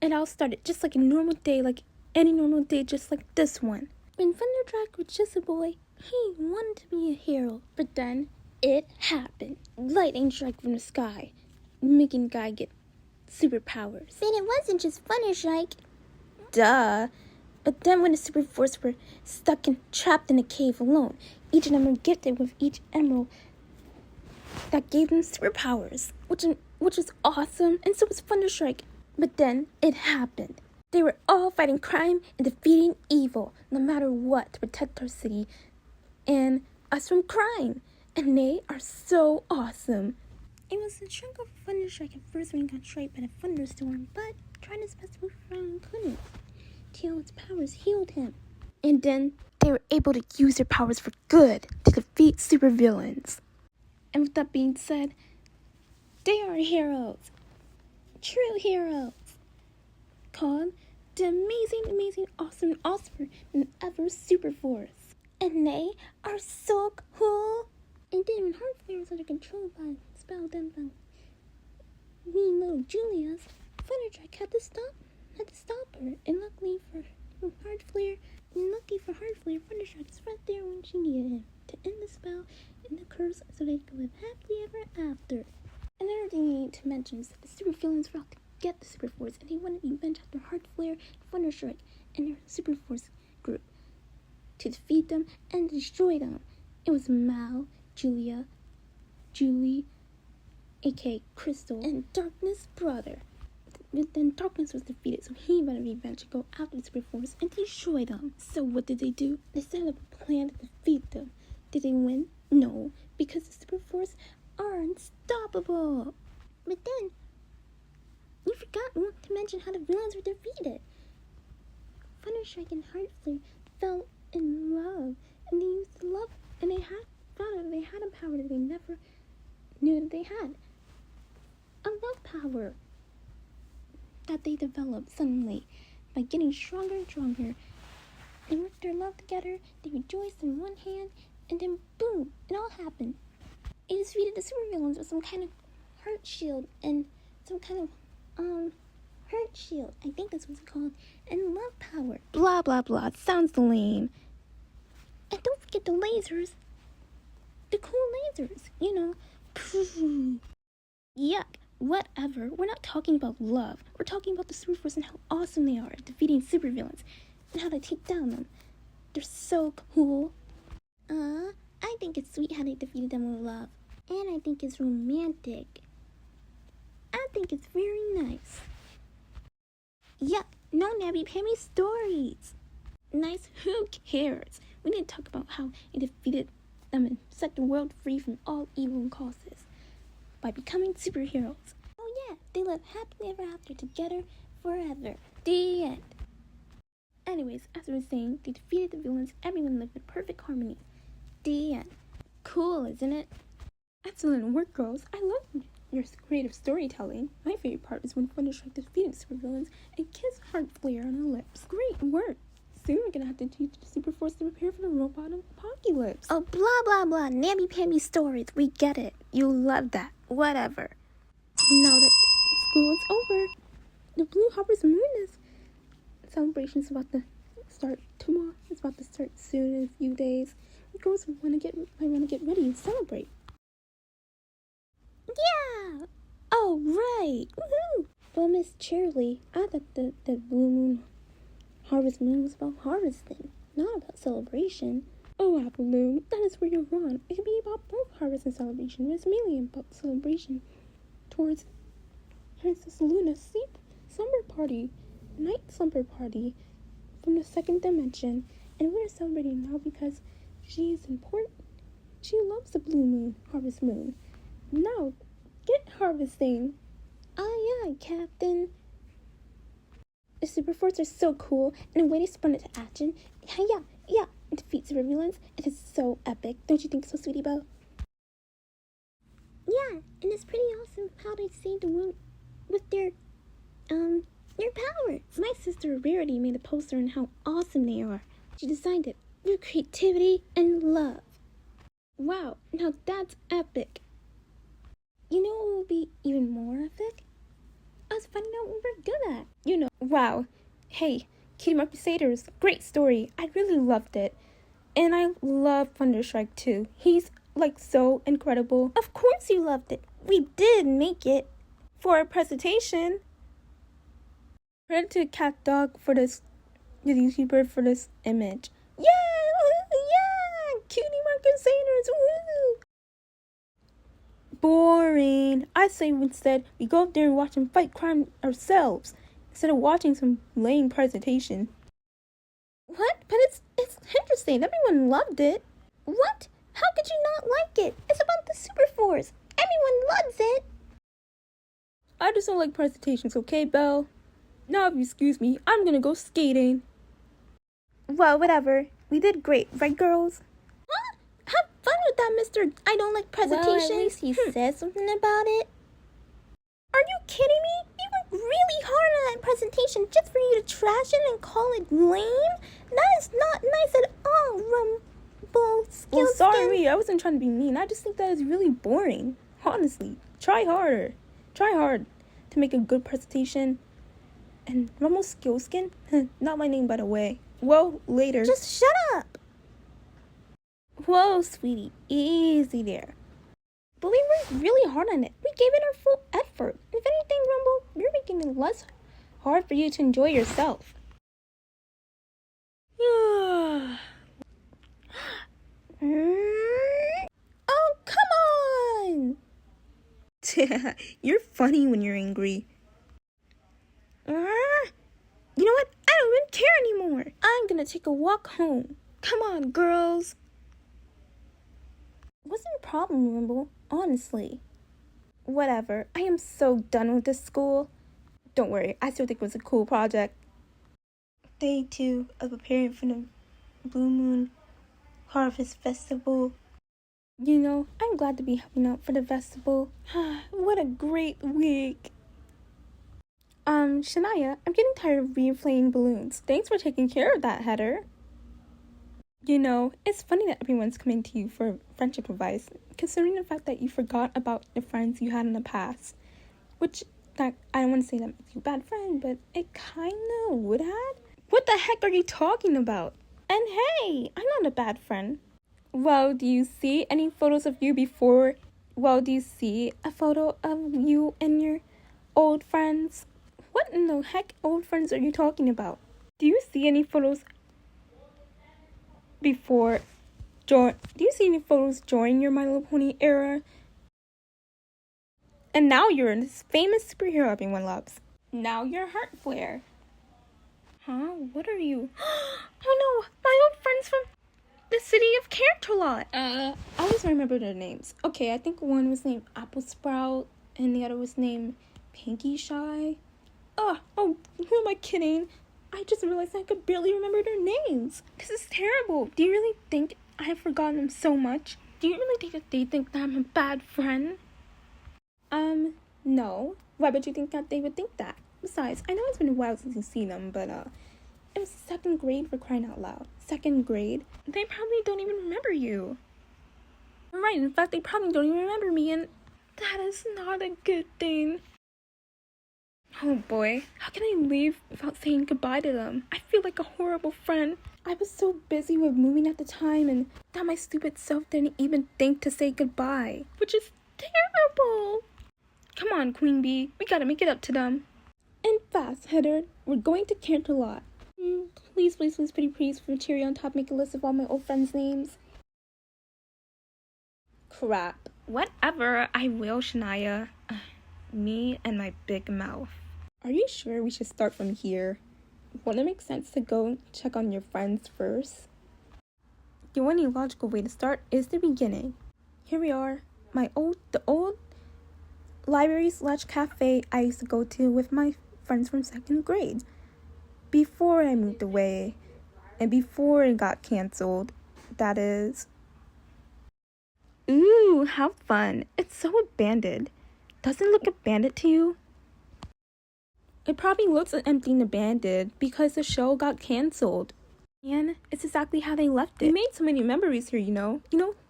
It all started just like a normal day, like any normal day, just like this one. When Thunderdrake was just a boy, he wanted to be a hero. But then it happened. Lightning struck from the sky, making the guy get superpowers. But it wasn't just Thunderstrike. Duh. But then when the super force were stuck and trapped in a cave alone, each of them were gifted with each emerald that gave them superpowers, which was awesome, and so was Thunderstrike. But then it happened. They were all fighting crime and defeating evil, no matter what, to protect our city and us from crime. And they are so awesome. It was a chunk of Thunderstrike at first when he got struck by a thunderstorm, but tried his best to move around and couldn't. Till its powers healed him. And then they were able to use their powers for good to defeat supervillains. And with that being said, they are heroes. True heroes. Called the amazing, awesome, than ever Super Force. And they are so cool. And then when Heartflare was under control by a spell done by mean little Julius, Thunderstrike had to stop her. And lucky for Heartflare, Thunderstrike was right there when she needed him to end the spell and the curse so they could live happily ever after. Another thing you need to mention is that the super villains were out to get the Super Force, and they wanted to be avenged after Heartflare, Thunderstrike, and their Super Force group to defeat them and destroy them. It was Mal, Julia, Julie, aka Crystal, and Darkness' brother. But then Darkness was defeated, so he wanted revenge to go after the Super Force and destroy them. So what did they do? They set up a plan to defeat them. Did they win? No, because the Super Force are unstoppable. But then, you forgot to mention how the villains were defeated. Thunderstrike and Heartflare fell in love, and they used love, and they found out they had a power that they never knew that they had. A love power that they developed suddenly by getting stronger and stronger. They worked their love together, they rejoiced in one hand, and then boom, it all happened. It defeated the supervillains with some kind of heart shield and some kind of heart shield. I think that's what it's called. And love power. Blah blah blah. It sounds lame. And don't forget the lasers. The cool lasers, you know. Yuck. Whatever. We're not talking about love. We're talking about the Super Force and how awesome they are at defeating supervillains and how they take down them. They're so cool. I think it's sweet how they defeated them with love. And I think it's romantic. I think it's very nice. Yuck. No namby-pamby stories. Nice. Who cares? We need to talk about how they defeated them and set the world free from all evil causes by becoming superheroes. Oh yeah, they live happily ever after together forever. The end. Anyways, as I was saying, they defeated the villains. Everyone lived in perfect harmony. The end. Cool, isn't it? Excellent work, girls. I love your creative storytelling. My favorite part is when Thunderstrike defeated supervillains and kissed Heartflare on her lips. Great work. Soon we're gonna have to teach the Super Force to prepare for the robot apocalypse. Oh, blah, blah, blah. Namby-pamby stories. We get it. You love that. Whatever. Now that school is over, the Blue Harvest Moon celebration's about to start tomorrow. It's about to start soon in a few days. Girls might want to get ready and celebrate. Yeah! Oh, right! Woohoo! Well, Miss Cheerly, I thought the Blue Moon Harvest Moon was about harvesting, not about celebration. Oh, Appaloon, that is where you're wrong. It can be about both harvest and celebration, but it's mainly about celebration towards Princess Luna's slumber party, night slumber party from the second dimension. And we're celebrating now because she is important. She loves the Blue Moon, Harvest Moon. Now, get harvesting. Aye, aye, Captain. The Super Force are so cool, and the way they spun into action, yeah, defeat supervillains, it is so epic. Don't you think so, Sweetie Bow? Yeah, and it's pretty awesome how they saved the world with their power. My sister Rarity made a poster on how awesome they are. She designed it with creativity and love. Wow, now that's epic. You know what will be even more epic? Us finding out what we're good at. You know, Wow. Hey, Cutie Mark Crusaders, great story. I really loved it. And I love Thunderstrike too. He's like so incredible. Of course you loved it. We did make it. For our presentation. Credit to Cat Dog for this, the YouTuber for this image. Yeah! Yeah! Cutie Mark Crusaders, woo! Boring. I say instead we go up there and watch them fight crime ourselves instead of watching some lame presentation. What? But it's interesting. Everyone loved it. What? How could you not like it? It's about the Super Force. Everyone loves it. I just don't like presentations, okay, Belle? Now if you excuse me, I'm gonna go skating. Well, whatever. We did great, right, girls? Huh? Have fun with that, Mr. I don't like presentations. Well, at least he said something about it. Are you kidding me? We worked really hard on that presentation just for you to trash it and call it lame? That is not nice at all, Rumble. Well, sorry, I wasn't trying to be mean. I just think that is really boring. Honestly, try harder. Try hard to make a good presentation. And Rumble Skillskin? Not my name, by the way. Well, later. Just shut up. Whoa, sweetie. Easy there. But we worked really hard on it. We gave it our full effort. If anything, Rumble, you're making it less hard for you to enjoy yourself. Oh, come on! You're funny when you're angry. You know what? I don't even care anymore. I'm gonna take a walk home. Come on, girls. What's your problem, Rumble? Honestly. Whatever. I am so done with this school. Don't worry, I still think it was a cool project. Day 2 of preparing for the Blue Moon Harvest Festival. You know, I'm glad to be helping out for the festival. What a great week. Shaniyah, I'm getting tired of reflating balloons. Thanks for taking care of that, Heather. You know, it's funny that everyone's coming to you for friendship advice, considering the fact that you forgot about the friends you had in the past. Which, I don't want to say that makes you a bad friend, but it kind of would have. What the heck are you talking about? And hey, I'm not a bad friend. Well, do you see any photos of you before? Well, do you see a photo of you and your old friends? What in the heck old friends are you talking about? Do you see any photos before? Do you see any photos during your My Little Pony era? And now you're this famous superhero everyone loves. Now you're Heart Flare. Huh? What are you? Oh no! My old friends from the city of Cantorlot. I always remember their names. Okay, I think one was named Apple Sprout and the other was named Pinky Shy. Oh, who am I kidding? I just realized I could barely remember their names. This is terrible. Do you really think I have forgotten them so much? Do you really think that they think that I'm a bad friend? No. Why would you think that they would think that? Besides, I know it's been a while since you've seen them, but, it was 2nd grade, for crying out loud. 2nd grade? They probably don't even remember you. Right, in fact, they probably don't even remember me, and that is not a good thing. Oh boy, how can I leave without saying goodbye to them? I feel like a horrible friend. I was so busy with moving at the time, and that my stupid self didn't even think to say goodbye. Which is terrible. Come on, Queen Bee, we gotta make it up to them. And fast, Heather, we're going to Cantorlot. Please, pretty please, from cherry on top, make a list of all my old friends' names. Crap. Whatever, I will, Shaniyah. Me and my big mouth. Are you sure we should start from here? Wouldn't it make sense to go check on your friends first? The only logical way to start is the beginning. Here we are, the old library/cafe I used to go to with my friends from 2nd grade. Before I moved away, and before it got canceled, that is. Ooh, how fun. It's so abandoned. Doesn't it look abandoned to you? It probably looks empty and abandoned because the show got canceled. And it's exactly how they left it. We made so many memories here, you know,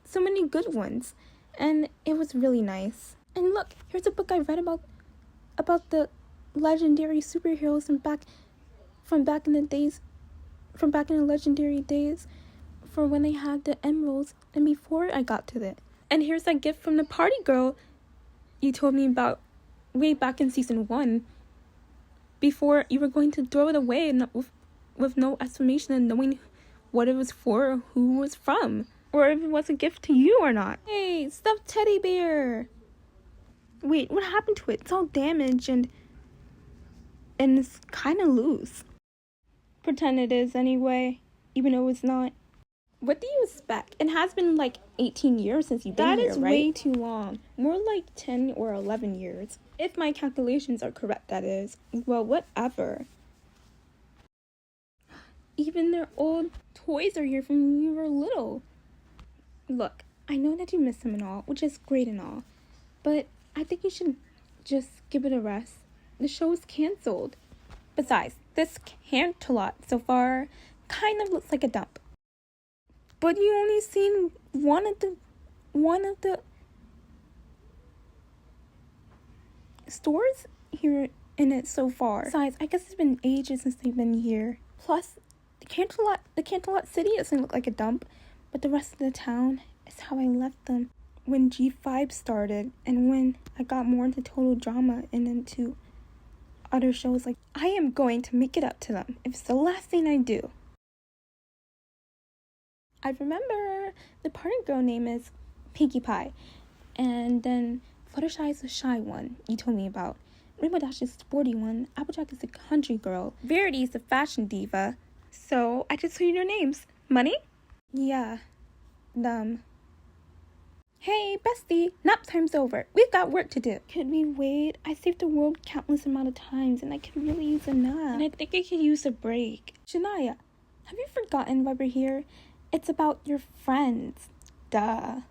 so many good ones. And it was really nice. And look, here's a book I read about the legendary superheroes from back from back in the days, from back in the legendary days, for when they had the emeralds and before I got to it. And here's that gift from the party girl you told me about way back in season 1, before you were going to throw it away and with no explanation and knowing what it was for or who it was from, or if it was a gift to you or not. Hey, stuffed teddy bear! Wait, what happened to it? It's all damaged and it's kind of loose. Pretend it is anyway, even though it's not. What do you expect? It has been like 18 years since you've been here, right? That is way too long. More like 10 or 11 years. If my calculations are correct, that is. Well, whatever. Even their old toys are here from when you were little. Look, I know that you miss them and all, which is great and all. But I think you should just give it a rest. The show is canceled. Besides, this Cantorlot so far kind of looks like a dump. But you only seen one of the stores here in it so far. Besides, I guess it's been ages since they've been here. Plus, the Cantorlot city doesn't look like a dump, but the rest of the town is how I left them when G5 started and when I got more into total drama and into other shows. Like, I am going to make it up to them if it's the last thing I do. I remember the party girl name is Pinkie Pie, and then Fluttershy is the shy one you told me about. Rainbow Dash is the sporty one. Applejack is the country girl. Verity is the fashion diva. So I just told you their names. Money? Yeah. Them. Hey, bestie, nap time's over. We've got work to do. Could we wait? I saved the world countless amount of times, and I could really use a nap. And I think I could use a break. Shaniyah, have you forgotten why we're here? It's about your friends. Duh.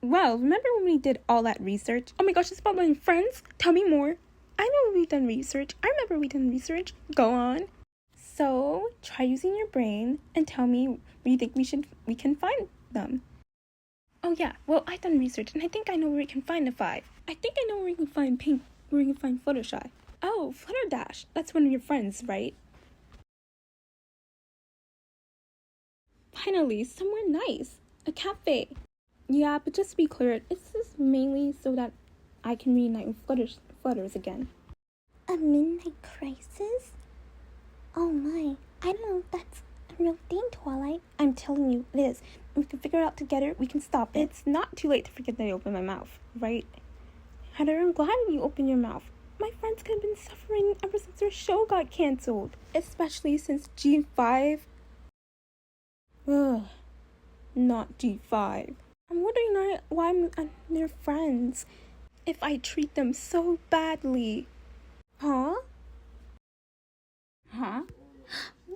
Well, remember when we did all that research? Oh my gosh, it's about my friends? Tell me more. I know we've done research. I remember we done research. Go on. So, try using your brain and tell me where you think we can find them. Oh yeah, well, I've done research and I think I know where we can find the 5. I think I know where we can find where we can find Fluttershy. Oh, Flutterdash. That's one of your friends, right? Finally, somewhere nice. A cafe. Yeah, but just to be clear, this is mainly so that I can reunite with Flutters again. A midnight crisis? Oh my, I don't know if that's a real thing, Twilight. I'm telling you, it is. If we can figure it out together, we can stop it. It's not too late to forget that I opened my mouth, right? Heather, I'm glad you opened your mouth. My friends could have been suffering ever since their show got canceled. Especially since G5. Ugh. Not G5. I'm wondering why I'm their friends if I treat them so badly. Huh?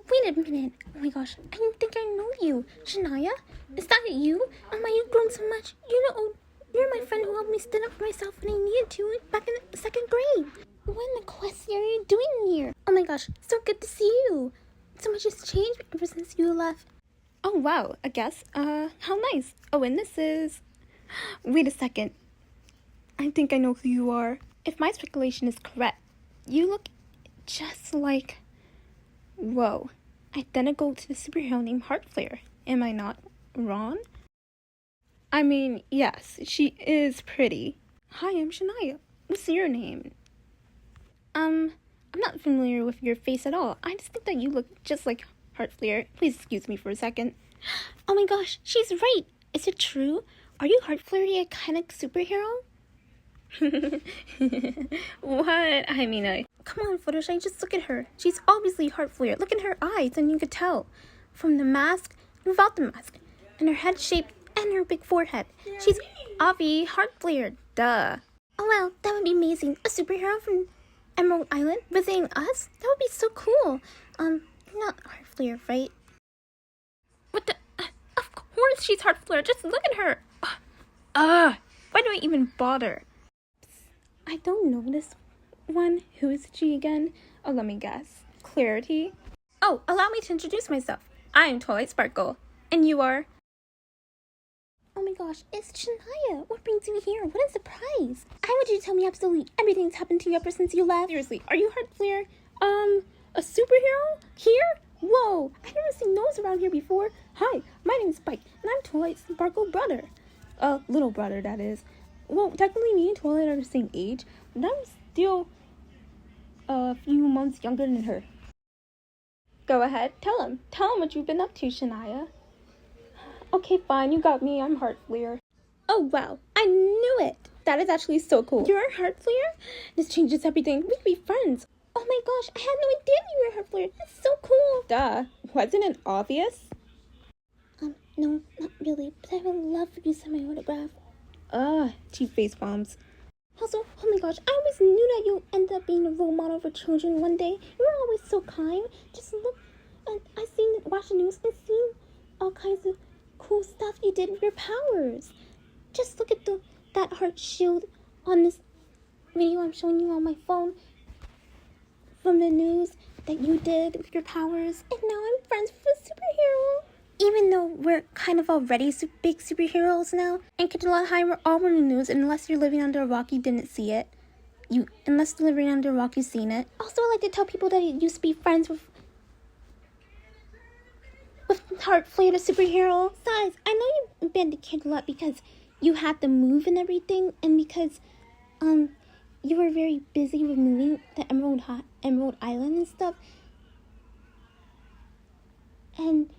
Wait a minute. Oh my gosh, I didn't think I know you. Shaniyah? Is that you? Oh my, you've grown so much. You're my friend who helped me stand up for myself when I needed to back in 2nd grade. What in the quest are you doing here? Oh my gosh, so good to see you. So much has changed ever since you left. Oh wow, I guess. How nice. Oh, and this is... Wait a second. I think I know who you are. If my speculation is correct, you look just like... Whoa. Identical to the superhero named Heartflare. Am I not wrong? I mean, yes, she is pretty. Hi, I'm Shaniyah. What's your name? I'm not familiar with your face at all. I just think that you look just like Heartflare. Please excuse me for a second. Oh my gosh, she's right. Is it true? Are you Heartflare, the iconic superhero? What? I mean, Come on, Fluttershy, just look at her. She's obviously Heartflare. Look at her eyes, and you could tell. From the mask, and without the mask. And her head shape, and her big forehead. She's Avi Heartflare. Duh. Oh wow, that would be amazing. A superhero from Emerald Island visiting us? That would be so cool. You're not Heartflare, right? What the? Of course she's Heartflare. Just look at her. Why do I even bother? I don't know this one. Who is she again? Oh, let me guess. Clarity? Oh, allow me to introduce myself. I am Twilight Sparkle. And you are? Oh my gosh, it's Shaniyah. What brings you here? What a surprise. I want you to tell me absolutely everything that's happened to you ever since you left. Seriously, are you Heartflare? A superhero? Here? Whoa, I've never seen those around here before. Hi, my name's Spike, and I'm Twilight's Sparkle brother. Little brother, that is. Well, technically me and Twilight are the same age, but I'm still a few months younger than her. Go ahead, tell him. Tell him what you've been up to, Shaniyah. Okay, fine, you got me. I'm Heartfleer. Oh, wow, I knew it. That is actually so cool. You're a Heartfleer? This changes everything. We can be friends. Oh my gosh, I had no idea you were a Heartfleer. That's so cool. Duh, wasn't it obvious? No, not really, but I would love for you to send my autograph. Cheap face bombs. Also, oh my gosh, I always knew that you'll end up being a role model for children one day. You were always so kind. Just look, and watched the news and seen all kinds of cool stuff you did with your powers. Just look at that heart shield on this video I'm showing you on my phone from the news that you did with your powers. And now I'm friends with a superhero. Even though we're kind of already big superheroes now, and Cantorlot High, we're all in the news, unless you're living under a rock, you didn't see it. Unless you're living under a rock, you've seen it. Also, I like to tell people that you used to be friends with Heartfleer, the superhero. Besides, I know you abandoned Cantorlot because you had to move and everything, and because, you were very busy with moving to Emerald Island and stuff. And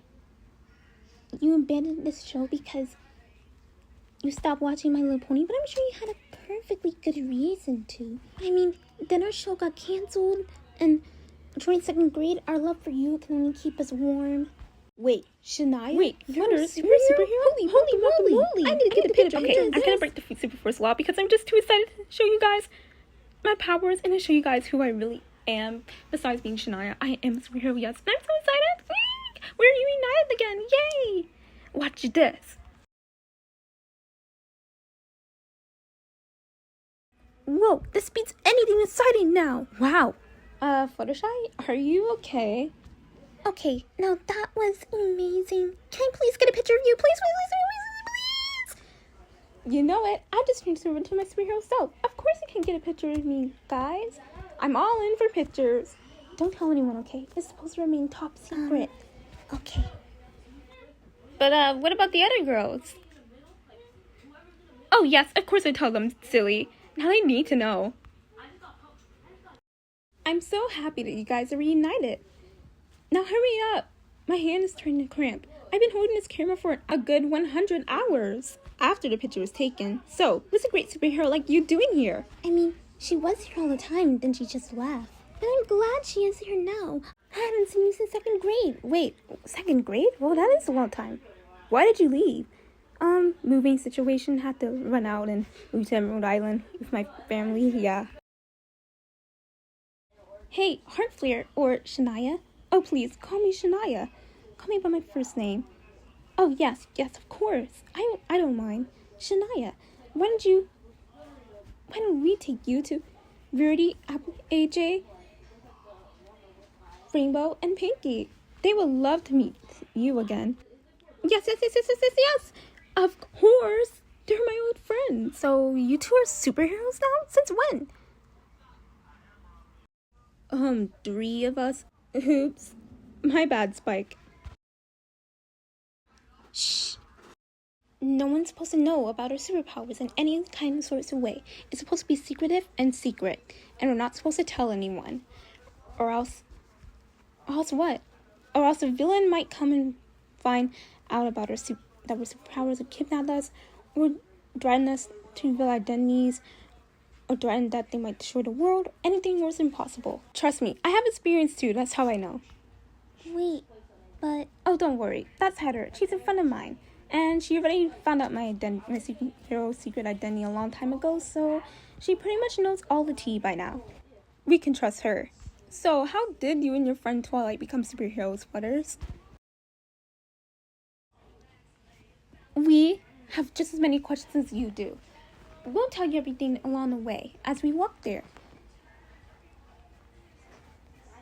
you abandoned this show because you stopped watching My Little Pony, but I'm sure you had a perfectly good reason to. I mean, then our show got canceled, and during 2nd grade, our love for you can only keep us warm. Wait, Shaniyah? Wait, you're a superhero? Holy moly! I need to get the picture. Okay, I'm gonna break the Super Force law because I'm just too excited to show you guys my powers and to show you guys who I really am. Besides being Shaniyah, I am a superhero, yes, and I'm so excited! We're reunited again! Yay! Watch this. Whoa, this beats anything exciting now! Wow. Fluttershy, are you okay? Okay, now that was amazing. Can I please get a picture of you? Please, please, please, please, please. You know it. I just changed over into my superhero self. Of course you can get a picture of me, guys. I'm all in for pictures. Don't tell anyone, okay? It's supposed to remain top secret. Okay. But, what about the other girls? Oh, yes, of course I tell them, silly. Now they need to know. I'm so happy that you guys are reunited. Now hurry up. My hand is starting to cramp. I've been holding this camera for a good 100 hours after the picture was taken. So, what's a great superhero like you doing here? I mean, she was here all the time, then she just left. But I'm glad she is here now. I haven't seen you since 2nd grade. Wait, 2nd grade? Well, that is a long time. Why did you leave? Moving situation, had to run out and move to Emerald Island with my family, yeah. Hey, Heartfleer, or Shaniyah. Oh, please, call me Shaniyah. Call me by my first name. Oh, yes, of course. I don't mind. Shaniyah, why don't we take you to Verity, AJ, Rainbow, and Pinky? They would love to meet you again. Yes. Of course. They're my old friends. So you two are superheroes now? Since when? 3 of us. Oops. My bad, Spike. Shh. No one's supposed to know about our superpowers in any kind of sorts of way. It's supposed to be secretive and secret. And we're not supposed to tell anyone. Or else what? Or else a villain might come and find out about that our superpowers have kidnapped us, or threaten us to reveal identities, or threaten that they might destroy the world. Anything worse than possible. Trust me, I have experience too, that's how I know. Wait, but... Oh, don't worry, that's Heather. She's a friend of mine. And she already found out my superhero secret identity a long time ago, so she pretty much knows all the tea by now. We can trust her. So, how did you and your friend Twilight become superheroes, Flutters? We have just as many questions as you do. We'll tell you everything along the way as we walk there.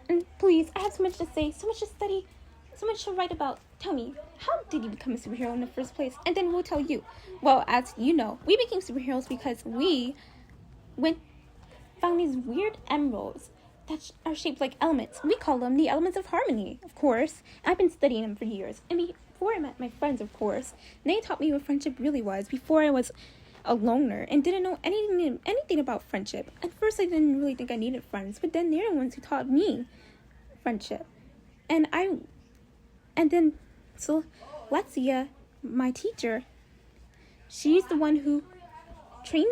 And please, I have so much to say, so much to study, so much to write about. Tell me, how did you become a superhero in the first place? And then we'll tell you. Well, as you know, we became superheroes because we found these weird emeralds that are shaped like elements. We call them the elements of harmony, of course. I've been studying them for years. And before I met my friends, of course, they taught me what friendship really was before I was a loner and didn't know anything about friendship. At first, I didn't really think I needed friends, but then they're the ones who taught me friendship. So Lexia, my teacher, she's the one who trained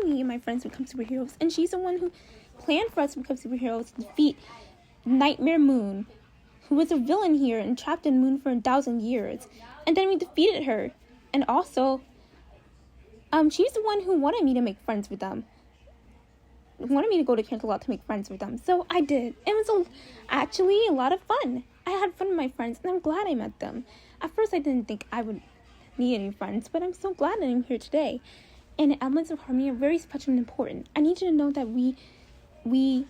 me and my friends to become superheroes, and she's the one who planned for us to become superheroes to defeat Nightmare Moon, who was a villain here and trapped in Moon for 1,000 years. And then we defeated her. And also, she's the one who wanted me to make friends with them. Wanted me to go to Cantorlot to make friends with them. So I did. It was actually a lot of fun. I had fun with my friends, and I'm glad I met them. At first, I didn't think I would need any friends, but I'm so glad that I'm here today. And elements of harmony are very special and important. I need you to know that we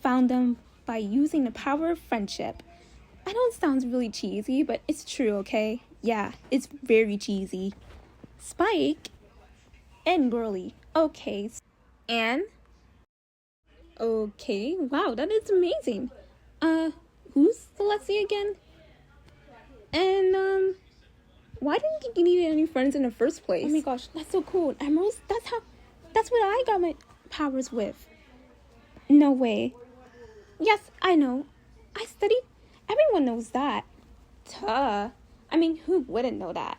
found them by using the power of friendship. I know it sounds really cheesy, but it's true, okay? Yeah, it's very cheesy. Spike and girly. Okay. And? Okay, wow, that is amazing. Who's Celestia again? And, why didn't you think you needed any friends in the first place? Oh my gosh, that's so cool. Emeralds, that's what I got my powers with. No way. Yes, I know. I studied. Everyone knows that. Duh. I mean, who wouldn't know that?